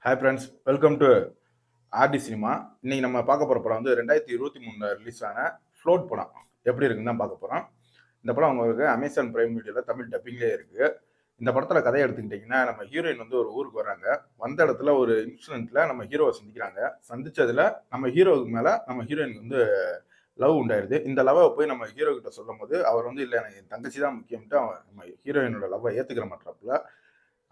Hi friends, welcome to RT cinema. இன்னைக்கு நம்ம பார்க்க போகிற படம் வந்து 2023 ரிலீஸ் ஆன ஃப்ளோட் படம் எப்படி இருக்குன்னு தான் பார்க்க போகிறோம். இந்த படம் உங்களுக்கு அமேசான் பிரைம் வீடியோவில் தமிழ் டப்பிங்லேயே இருக்குது. இந்த படத்தில் கதையை எடுத்துக்கிட்டிங்கன்னா, நம்ம ஹீரோயின் வந்து ஒரு ஊருக்கு வராங்க. வந்த இடத்துல ஒரு இன்சிடென்ட்டில் நம்ம ஹீரோவை சந்திக்கிறாங்க. சந்தித்ததில் நம்ம ஹீரோவுக்கு மேலே நம்ம ஹீரோயினுக்கு வந்து லவ் உண்டாயிருது. இந்த லவ்வை போய் நம்ம ஹீரோ கிட்ட சொல்லும் போது அவர் வந்து இல்லை, எனக்கு என் தங்கச்சி தான் முக்கியம்ட்டு அவன் நம்ம ஹீரோயினோட லவ்வை ஏற்றுக்கிற மாட்டாப்புல.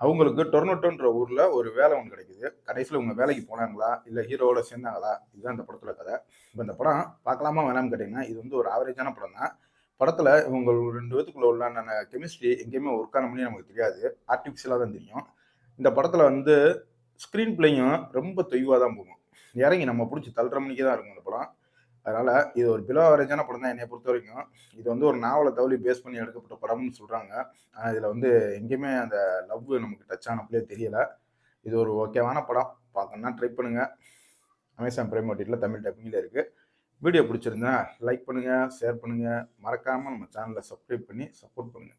அவங்களுக்கு டொர்னோட்டோன்ற ஊர்ல ஒரு வேலை ஒன்று கிடைக்குது. கடைசியில் இவங்க வேலைக்கு போனாங்களா, இல்லை ஹீரோவோட சேர்ந்தாங்களா, இதுதான் இந்த படத்தோட கதை. இப்போ இந்த படம் பார்க்கலாமா வேணாம்னு கேட்டிங்கன்னா, இது வந்து ஒரு ஆவரேஜான படம் தான். படத்தில் இவங்க 2 பேத்துக்குள்ள உள்ளான கெமிஸ்ட்ரி எங்கேயுமே ஒர்க் ஆன பண்ணி நமக்கு தெரியாது, ஆர்டிஃபிஷியலாக தான் தெரியும். இந்த படத்தில் வந்து ஸ்க்ரீன் பிளேயும் ரொம்ப தொய்வாக தான் போகும். இறங்கி நம்ம பிடிச்சி தள்ளுற மணிக்கு தான் இருக்கும் இந்த படம். அதனால இது ஒரு பிலோ ஆவரேஜான படம் தான் என்னை பொறுத்த வரைக்கும். இது வந்து ஒரு நாவலை தழுவி பேஸ் பண்ணி எடுக்கப்பட்ட படம்னு சொல்றாங்க. இதுல வந்து எங்கேயுமே அந்த லவ் நமக்கு டச் ஆனப்பலே தெரியல. இது ஒரு ஓகேவான படம். பார்க்கணும்னா ட்ரை பண்ணுங்க. அமேசான் பிரைம் ஓடிடில தமிழ் டப்பிங்ல இருக்கு. வீடியோ பிடிச்சிருந்தா லைக் பண்ணுங்க, ஷேர் பண்ணுங்க, மறக்காம நம்ம சேனலை சப்ஸ்கிரைப் பண்ணி சப்போர்ட் பண்ணுங்க.